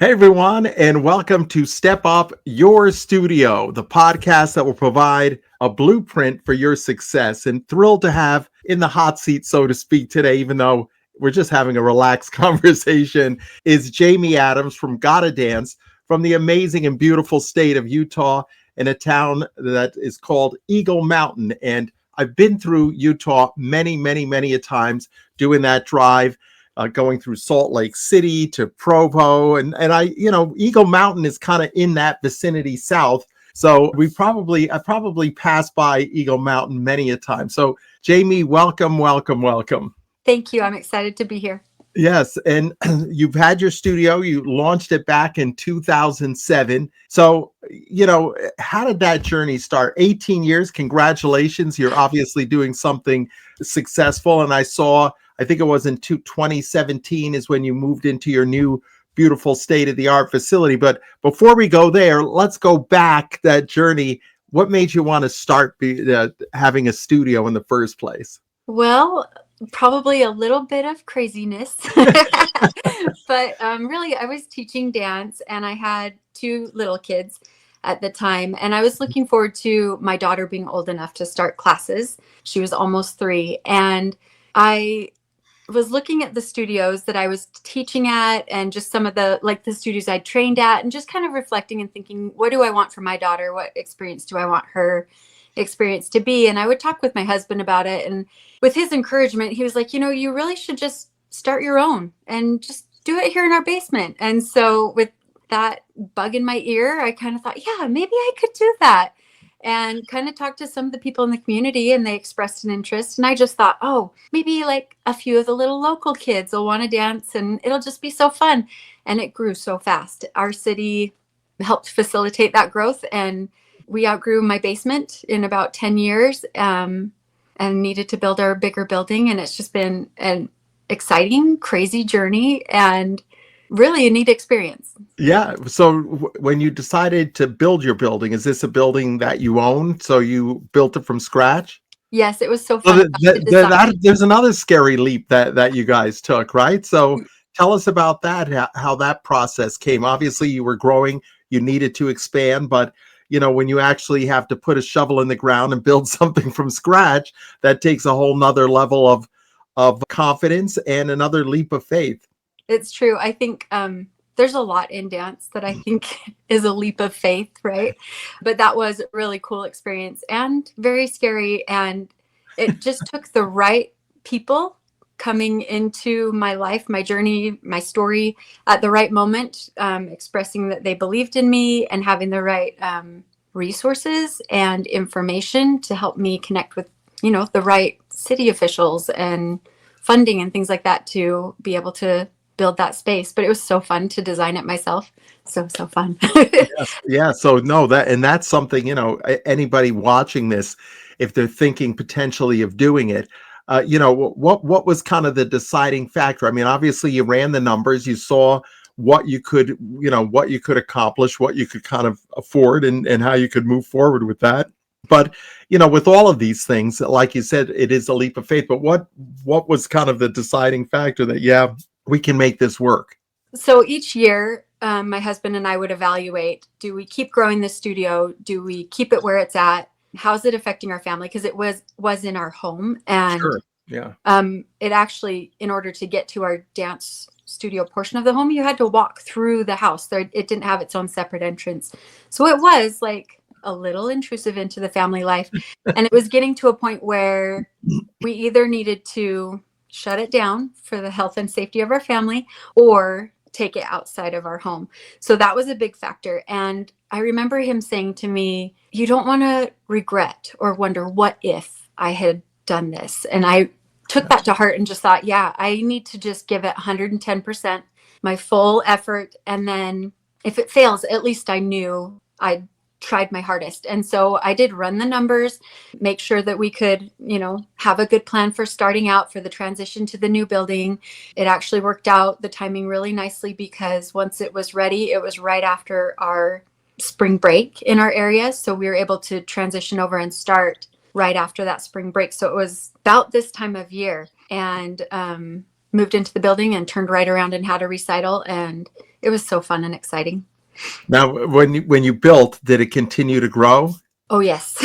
Hey everyone, and welcome to Step Up Your Studio, the podcast that will provide a blueprint for your success. And thrilled to have in the hot seat, so to speak, today, even though we're just having a relaxed conversation, is Jamie Adams from Gotta Dance from the amazing and beautiful state of Utah in a town that is called Eagle Mountain. And I've been through Utah many a times doing that drive, going through Salt Lake City to Provo, and Eagle Mountain is kind of in that vicinity south. So I probably passed by Eagle Mountain many a time. So Jamie, welcome. Thank you. I'm excited to be here. Yes, and you've had your studio. You launched it back in 2007. So, how did that journey start? 18 years. Congratulations. You're obviously doing something successful. And I think it was in 2017 is when you moved into your new beautiful state-of-the-art facility. But before we go there, let's go back that journey. What made you want to start having a studio in the first place? Well, probably a little bit of craziness, but really, I was teaching dance and I had two little kids at the time. And I was looking forward to my daughter being old enough to start classes. She was almost 3. And I was looking at the studios that I was teaching at and just some of the studios I trained at, and just kind of reflecting and thinking, what do I want for my daughter? What experience do I want her experience to be? And I would talk with my husband about it. And with his encouragement, he was like, you really should just start your own and just do it here in our basement. And so with that bug in my ear, I kind of thought, yeah, maybe I could do that. And kind of talked to some of the people in the community, and they expressed an interest. And I just thought, oh, maybe like a few of the little local kids will want to dance and it'll just be so fun. And it grew so fast. Our city helped facilitate that growth, and we outgrew my basement in about 10 years and needed to build our bigger building. And it's just been an exciting, crazy journey and really a neat experience. Yeah. So when you decided to build your building, is this a building that you own? So you built it from scratch? Yes, it was so So fun to design. there's another scary leap that you guys took, right? So tell us about that, how that process came. Obviously, you were growing, you needed to expand, but when you actually have to put a shovel in the ground and build something from scratch, that takes a whole nother level of confidence and another leap of faith. It's true. I think there's a lot in dance that I think is a leap of faith, right? But that was a really cool experience and very scary. And it just took the right people coming into my life, my journey, my story at the right moment, expressing that they believed in me and having the right resources and information to help me connect with, the right city officials and funding and things like that to be able to build that space. But it was so fun to design it myself. So fun. Yes. Yeah. So no, that's something, anybody watching this, if they're thinking potentially of doing it, what was kind of the deciding factor? I mean, obviously you ran the numbers, you saw what you could, what you could accomplish, what you could kind of afford, and how you could move forward with that. But, with all of these things, like you said, it is a leap of faith. But what was kind of the deciding factor that, yeah, we can make this work? So each year, my husband and I would evaluate, do we keep growing the studio? Do we keep it where it's at? How's it affecting our family? Because it was in our home. And Sure. Yeah. It actually, in order to get to our dance studio portion of the home, you had to walk through the house. It didn't have its own separate entrance. So it was like a little intrusive into the family life. And it was getting to a point where we either needed to shut it down for the health and safety of our family or take it outside of our home. So that was a big factor. And I remember him saying to me, you don't want to regret or wonder what if I had done this. And I took that to heart and just thought, yeah, I need to just give it 110%, my full effort. And then if it fails, at least I knew I'd tried my hardest. And so I did run the numbers, make sure that we could, have a good plan for starting out for the transition to the new building. It actually worked out the timing really nicely because once it was ready, it was right after our spring break in our area. So we were able to transition over and start right after that spring break. So it was about this time of year, and moved into the building and turned right around and had a recital. And it was so fun and exciting. Now, when you built, did it continue to grow? Oh yes.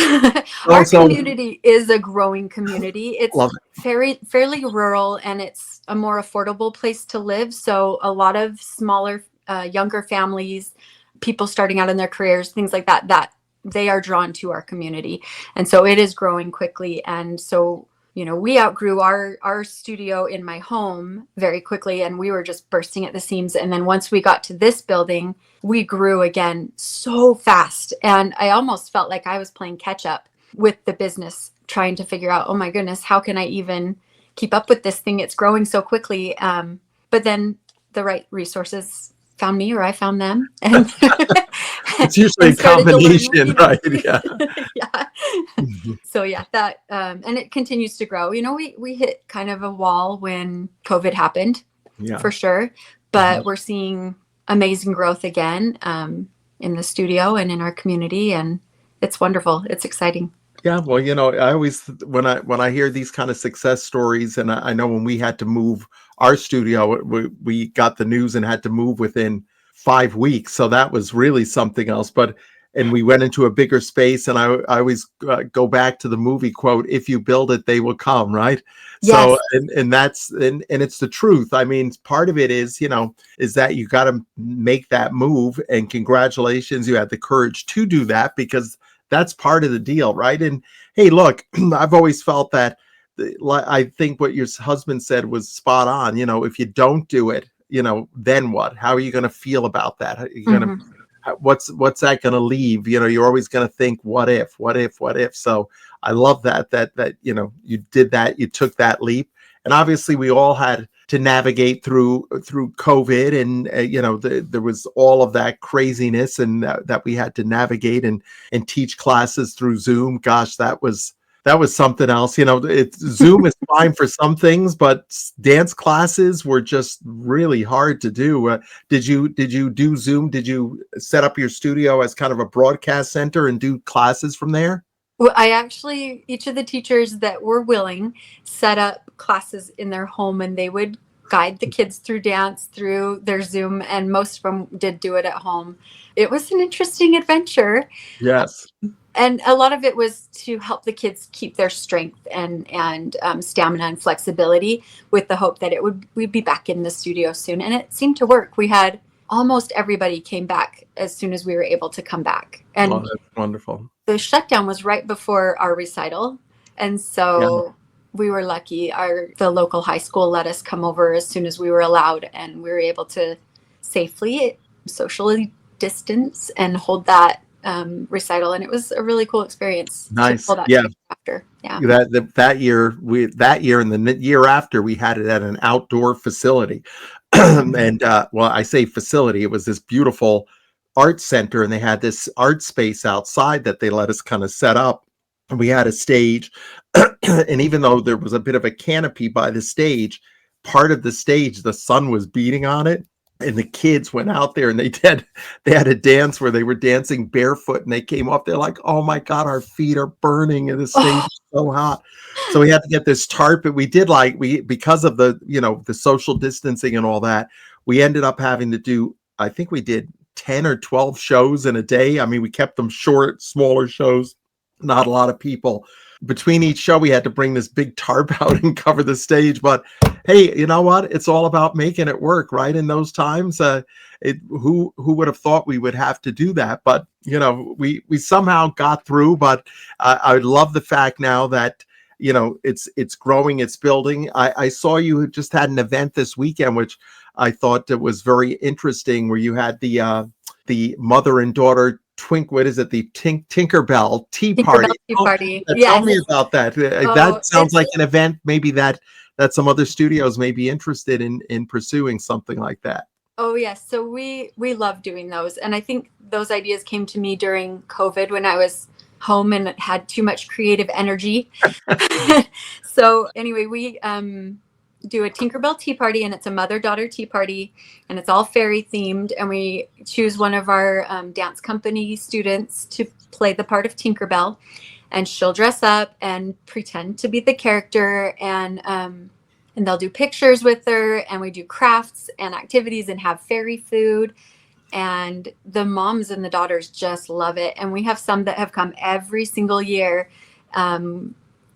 Our Also, community is a growing community. It's love fairly rural, and it's a more affordable place to live. So a lot of smaller, younger families, people starting out in their careers, things like that, that they are drawn to our community. And so it is growing quickly. And so, we outgrew our studio in my home very quickly, and we were just bursting at the seams. And then once we got to this building, we grew again so fast. And I almost felt like I was playing catch up with the business, trying to figure out, oh my goodness, how can I even keep up with this thing? It's growing so quickly. But then the right resources found me, or I found them, and it's usually a and started to learn what combination, we right? needed. Yeah. Yeah. Mhm. So yeah, that and it continues to grow. We hit kind of a wall when COVID happened, Yeah. for sure, Mhm. but we're seeing amazing growth again, in the studio and in our community, and it's wonderful. It's exciting. Yeah, well, I always when I hear these kind of success stories, and I know when we had to move our studio, we got the news and had to move within 5 weeks, so that was really something else. And we went into a bigger space, and I always go back to the movie quote: "If you build it, they will come." Right. So, Yes. and that's and it's the truth. I mean, part of it is that you got to make that move, and congratulations, you had the courage to do that, because that's part of the deal, right? And hey, look, I've always felt that I think what your husband said was spot on. If you don't do it, then what? How are you going to feel about that? Are you going to Hmm. what's that going to leave? You're always going to think, what if, what if, what if? So I love that you did that, you took that leap. And obviously we all had to navigate through COVID, and there was all of that craziness, and that we had to navigate and teach classes through Zoom. Gosh, that was something else. Zoom is fine for some things, but dance classes were just really hard to do. Did you do Zoom? Did you set up your studio as kind of a broadcast center and do classes from there? Well, each of the teachers that were willing set up classes in their home, and they would guide the kids through dance through their Zoom, and most of them did do it at home. It was an interesting adventure. Yes. And a lot of it was to help the kids keep their strength and stamina and flexibility, with the hope that we'd be back in the studio soon. And it seemed to work. We had almost everybody came back as soon as we were able to come back. Oh, And that's wonderful. the shutdown was right before our recital, and Yeah. so we were lucky. The local high school let us come over as soon as we were allowed, and we were able to safely socially distance and hold that recital. And it was a really cool experience to Nice. pull that Yeah. together after. Yeah. That year and the year after, we had it at an outdoor facility. And well, I say facility, it was this beautiful art center, and they had this art space outside that they let us kind of set up, and we had a stage. And even though there was a bit of a canopy by the stage, part of the stage, the sun was beating on it, and the kids went out there and they had a dance where they were dancing barefoot, and they came off there like, oh my god, our feet are burning and the stage Oh, is so hot. So we had to get this tarp, but we because of the social distancing and all that, we ended up having to do, I think we did 10 or 12 shows in a day. I mean, we kept them short, smaller shows, not a lot of people. Between each show, we had to bring this big tarp out and cover the stage. But hey, you know what? It's all about making it work, right? In those times, who would have thought we would have to do that? But we somehow got through. But I love the fact now that it's growing, it's building. I saw you just had an event this weekend, which I thought it was very interesting, where you had the mother and daughter what is it? The Tinkerbell Tea Party. Tinkerbell Tea Oh, Party. tell me Yes. about that. Oh, That sounds like an event maybe that some other studios may be interested in pursuing something like that. Oh yes. So we love doing those. And I think those ideas came to me during COVID, when I was home and had too much creative energy. So anyway, we do a Tinkerbell Tea Party, and it's a mother-daughter tea party, and it's all fairy themed, and we choose one of our dance company students to play the part of Tinkerbell, and she'll dress up and pretend to be the character, and and they'll do pictures with her, and we do crafts and activities and have fairy food. And the moms and the daughters just love it. And we have some that have come every single year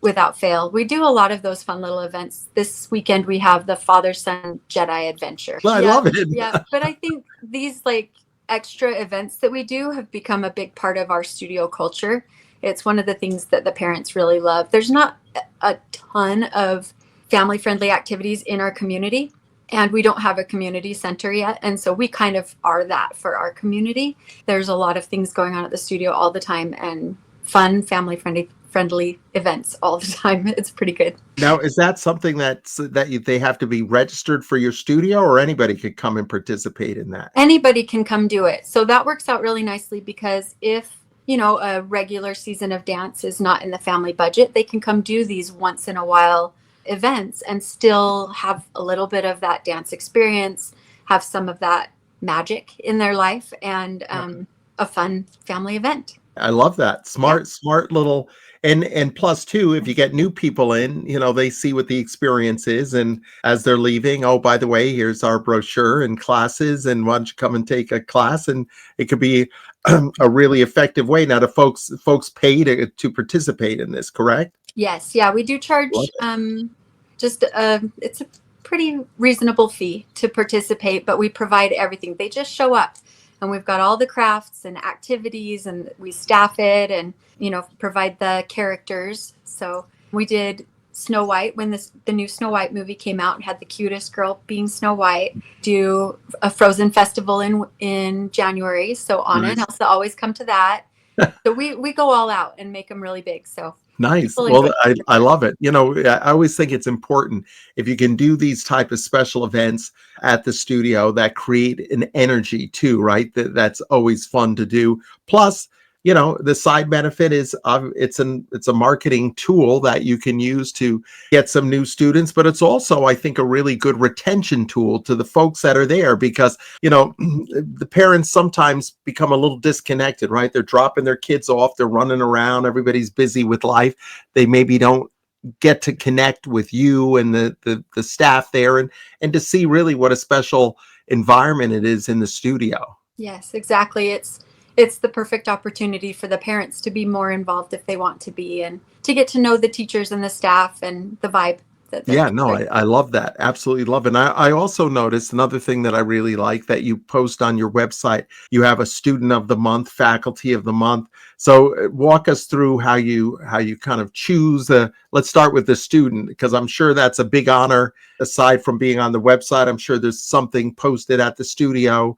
without fail. We do a lot of those fun little events. This weekend we have the father-son Jedi adventure. Well, I love it. Yeah, but I think these like extra events that we do have become a big part of our studio culture. It's one of the things that the parents really love. There's not a ton of family-friendly activities in our community, and we don't have a community center yet. And so we kind of are that for our community. There's a lot of things going on at the studio all the time, and fun, family-friendly events all the time. It's pretty good. Now, is that something they have to be registered for your studio, or anybody could come and participate in that? Anybody can come do it. So that works out really nicely, because if, you know, a regular season of dance is not in the family budget, they can come do these once in a while events and still have a little bit of that dance experience, have some of that magic in their life, and a fun family event. I love that. Smart little, and plus too, if you get new people in, you know, they see what the experience is, and as they're leaving, oh, by the way, here's our brochure and classes, and why don't you come and take a class? And it could be a really effective way. Now, the folks pay to participate in this, correct? Yes, yeah, we do charge it's a pretty reasonable fee to participate, but we provide everything. They just show up, and we've got all the crafts and activities, and we staff it, and, you know, provide the characters. So we did Snow White when the new Snow White movie came out, and had the cutest girl being Snow White. Do a Frozen festival in January. So Anna and Elsa always come to that. So we go all out and make them really big. So nice. Well, I love it. You know, I always think it's important if you can do these type of special events at the studio that create an energy too, right? That's always fun to do. Plus, you know, the side benefit is it's a marketing tool that you can use to get some new students, but it's also, I think, a really good retention tool to the folks that are there, because, you know, the parents sometimes become a little disconnected, right? They're dropping their kids off, they're running around, everybody's busy with life. They maybe don't get to connect with you and the staff there, and to see really what a special environment it is in the studio. Yes, exactly. It's the perfect opportunity for the parents to be more involved if they want to be, and to get to know the teachers and the staff and the vibe. Yeah, no, I love that. Absolutely love it. And I also noticed another thing that I really like that you post on your website. You have a student of the month, faculty of the month. So walk us through how you kind of choose. Let's start with the student, because I'm sure that's a big honor. Aside from being on the website, I'm sure there's something posted at the studio.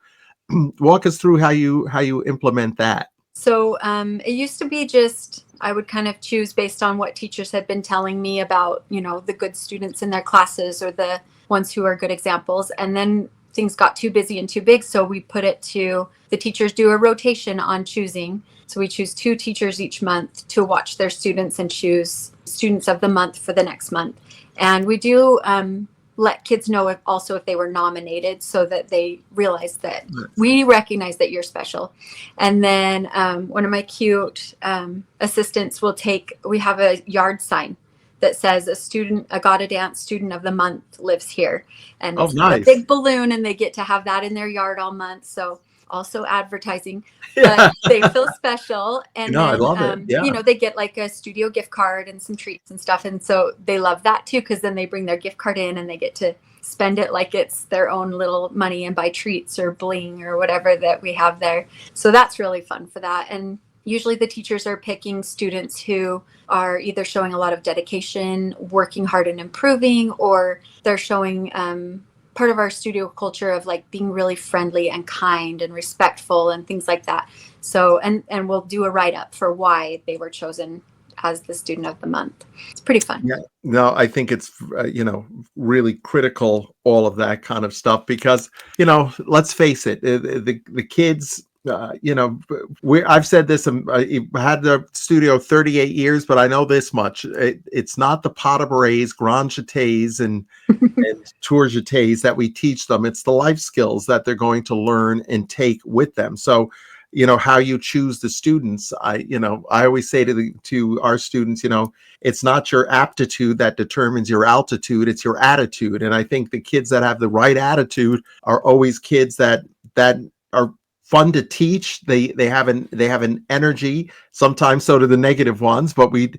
Walk us through how you implement that. So it used to be just, I would kind of choose based on what teachers had been telling me about, you know, the good students in their classes, or the ones who are good examples. And then things got too busy and too big. So we put it to the teachers do a rotation on choosing. So we choose 2 teachers each month to watch their students and choose students of the month for the next month. And we do let kids know if they were nominated, so that they realize that we recognize that you're special. And then one of my cute assistants we have a yard sign that says a Gotta Dance student of the month lives here. And it's nice. a big balloon, and they get to have that in their yard all month. So also advertising, but they feel special. And I love it. Yeah. You know, they get like a studio gift card and some treats and stuff. And so they love that too, because then they bring their gift card in, and they get to spend it like it's their own little money, and buy treats or bling or whatever that we have there. So that's really fun for that. And usually the teachers are picking students who are either showing a lot of dedication, working hard and improving, or they're showing part of our studio culture of like being really friendly and kind and respectful and things like that. So, and we'll do a write-up for why they were chosen as the student of the month. It's pretty fun. Yeah, no, I think it's, really critical, all of that kind of stuff, because, let's face it, the kids, I've said this, I had the studio 38 years, but I know this much. It's not the pas de bourrées, grand jetés, and tour jetés that we teach them. It's the life skills that they're going to learn and take with them. So how you choose the students. I always say to our students, it's not your aptitude that determines your altitude, it's your attitude. And I think the kids that have the right attitude are always kids that are fun to teach. They have an energy. Sometimes so do the negative ones, but we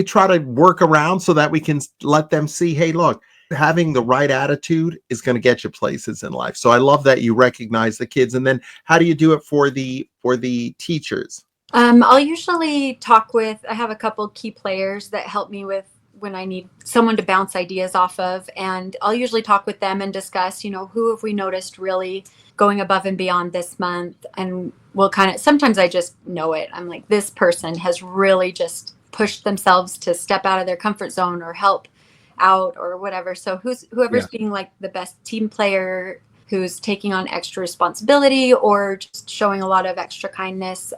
try to work around so that we can let them see, hey, look, having the right attitude is going to get you places in life. So I love that you recognize the kids. And then how do you do it for the teachers? I'll usually talk with, I have a couple key players that help me with when I need someone to bounce ideas off of. And I'll usually talk with them and discuss, who have we noticed really going above and beyond this month? And we'll sometimes I just know it. I'm like, this person has really just pushed themselves to step out of their comfort zone or help out or whatever. So whoever's Yeah. being like the best team player, who's taking on extra responsibility or just showing a lot of extra kindness.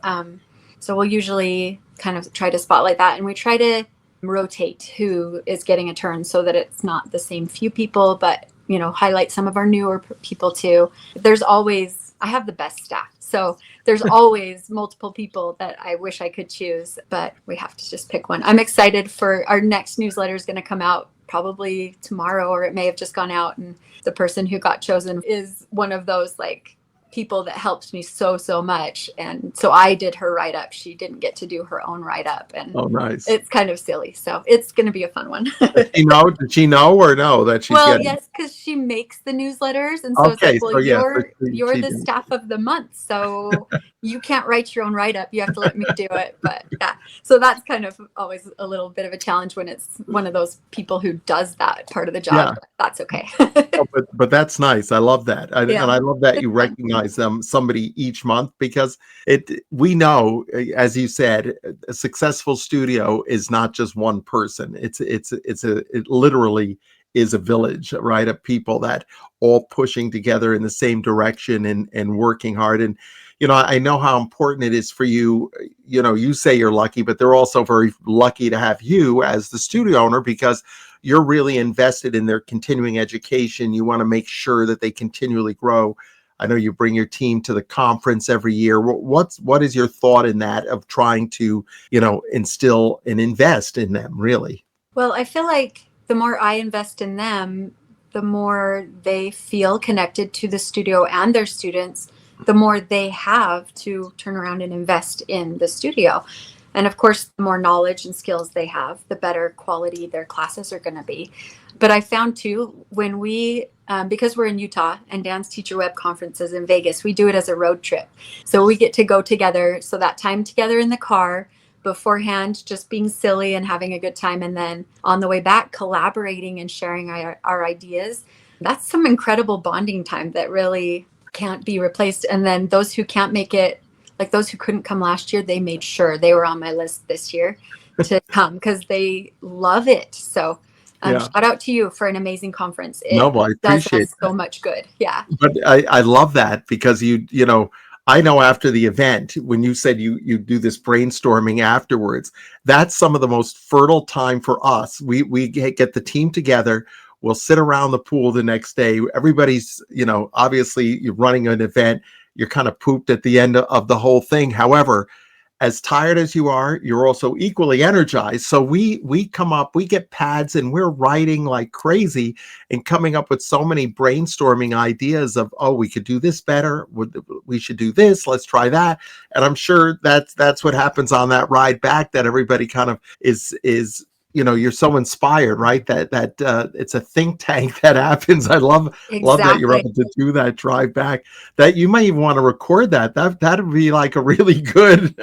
So we'll usually kind of try to spotlight that, and we try to rotate who is getting a turn so that it's not the same few people, but highlight some of our newer people too. I have the best staff, so there's always multiple people that I wish I could choose, but we have to just pick one. I'm excited for our next newsletter is going to come out probably tomorrow, or it may have just gone out, and the person who got chosen is one of those like people that helped me so much, and so I did her write-up. She didn't get to do her own write-up, and Oh, nice. it's kind of silly, so it's going to be a fun one. Did she know or no that she's Well, getting? yes, because she makes the newsletters, and so it's Okay, like, well, so yeah, so you're she the did. staff of the month, so you can't write your own write-up. You have to let me do it. But yeah, so that's kind of always a little bit of a challenge when it's one of those people who does that part of the job. Yeah. But that's okay. Oh, but that's nice. I love that, and Yeah, I love that it's you fun. recognize somebody each month, because we know, as you said, a successful studio is not just one person. It literally is a village, right, of people that all pushing together in the same direction and working hard. And I know how important it is for you. You say you're lucky, but they're also very lucky to have you as the studio owner, because you're really invested in their continuing education. You want to make sure that they continually grow. I know you bring your team to the conference every year. What is your thought in that, of trying to, instill and invest in them, really? Well, I feel like the more I invest in them, the more they feel connected to the studio and their students, the more they have to turn around and invest in the studio. And of course, the more knowledge and skills they have, the better quality their classes are going to be. But I found too, when because we're in Utah and Dance Teacher Web Conference is in Vegas, we do it as a road trip. So we get to go together. So that time together in the car, beforehand, just being silly and having a good time, and then on the way back collaborating and sharing our ideas, that's some incredible bonding time that really can't be replaced. And then those who can't make it, like those who couldn't come last year, they made sure they were on my list this year to come because they love it. So Yeah. shout out to you for an amazing conference. No, It well, I does appreciate us so that. much good. Yeah. But I love that, because I know after the event, when you said you do this brainstorming afterwards, that's some of the most fertile time for us. We get the team together. We'll sit around the pool the next day. Everybody's, obviously you're running an event. You're kind of pooped at the end of the whole thing. However, as tired as you are, you're also equally energized. So we come up, we get pads, and we're writing like crazy and coming up with so many brainstorming ideas of, oh, we could do this better. We should do this. Let's try that. And I'm sure that's what happens on that ride back, that everybody kind of is you're so inspired, right? That it's a think tank that happens. I love that you're Exactly. able to do that drive back. That you might even want to record that. That'd be like a really good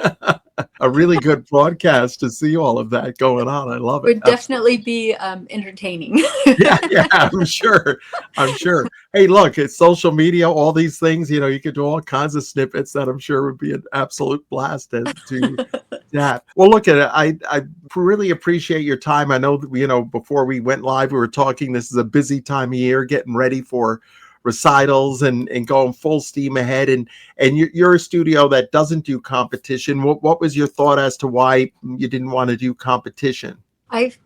a really good broadcast to see all of that going on. I love it. Would Absolutely. definitely be entertaining. Yeah, I'm sure. I'm sure. Hey, look, it's social media, all these things, you could do all kinds of snippets that I'm sure would be an absolute blast to have. Well, look at it. I really appreciate your time. I know that, before we went live, we were talking, this is a busy time of year, getting ready for recitals and going full steam ahead. And you're a studio that doesn't do competition. What was your thought as to why you didn't want to do competition?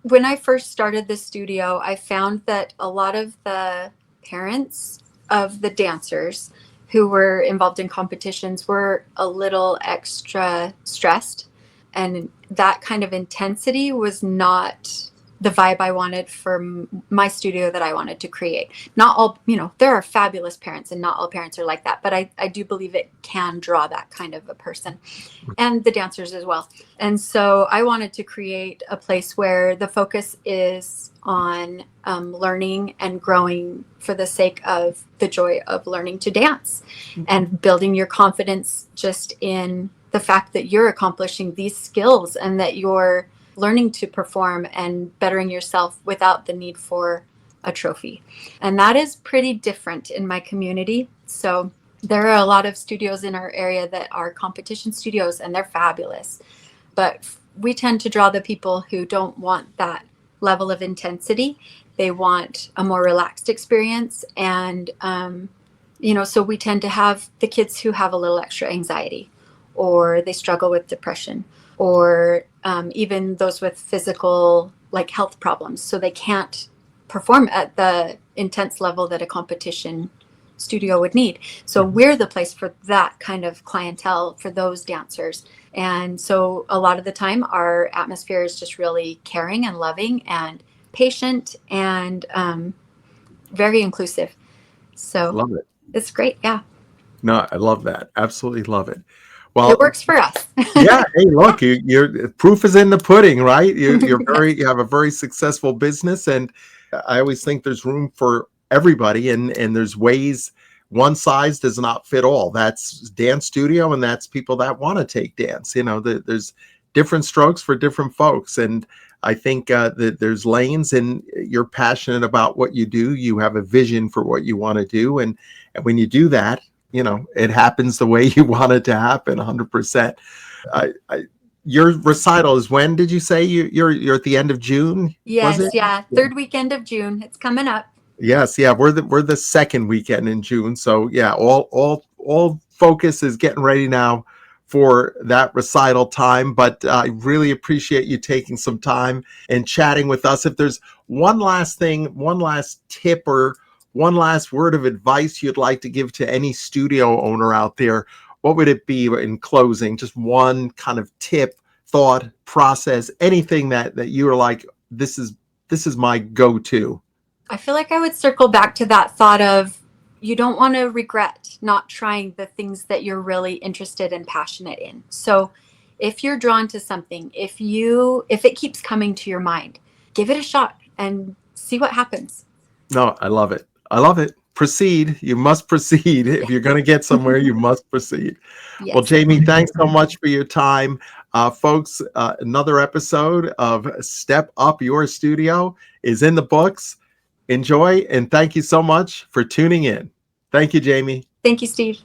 When I first started the studio, I found that a lot of the parents of the dancers who were involved in competitions were a little extra stressed, and that kind of intensity was not the vibe I wanted for my studio that I wanted to create. Not all, there are fabulous parents, and not all parents are like that, but I do believe it can draw that kind of a person, and the dancers as well. And so I wanted to create a place where the focus is on learning and growing for the sake of the joy of learning to dance, and building your confidence just in the fact that you're accomplishing these skills and that you're learning to perform and bettering yourself without the need for a trophy. And that is pretty different in my community. So there are a lot of studios in our area that are competition studios, and they're fabulous. But we tend to draw the people who don't want that level of intensity. They want a more relaxed experience. And, so we tend to have the kids who have a little extra anxiety, or they struggle with depression, or even those with physical, like, health problems. So they can't perform at the intense level that a competition studio would need. So we're the place for that kind of clientele, for those dancers. And so a lot of the time our atmosphere is just really caring and loving and patient and very inclusive. So Love it. it's great. Yeah. No, I love that. Absolutely love it. It Well, works for us. yeah. Hey, look, your proof is in the pudding, right? You have a very successful business, and I always think there's room for everybody, and there's ways. One size does not fit all. That's dance studio, and that's people that want to take dance. There's different strokes for different folks, and I think that there's lanes, and you're passionate about what you do. You have a vision for what you want to do, and when you do that, it happens the way you want it to happen, 100%. Your recital is when, did you say? You're at the end of June? Yes. Was it? Yeah. Third weekend of June. It's coming up. Yes, yeah, we're the second weekend in June. So yeah, all focus is getting ready now for that recital time. But I really appreciate you taking some time and chatting with us. If there's one last thing, one last tip, or one last word of advice you'd like to give to any studio owner out there, what would it be in closing? Just one kind of tip, thought, process, anything that you are like, this is my go-to. I feel like I would circle back to that thought of, you don't want to regret not trying the things that you're really interested and passionate in. So if you're drawn to something, if it keeps coming to your mind, give it a shot and see what happens. No, I love it. I love it. Proceed. You must proceed. If you're going to get somewhere, you must proceed. Yes. Well, Jamie, thanks so much for your time. Folks, another episode of Step Up Your Studio is in the books. Enjoy, and thank you so much for tuning in. Thank you, Jamie. Thank you, Steve.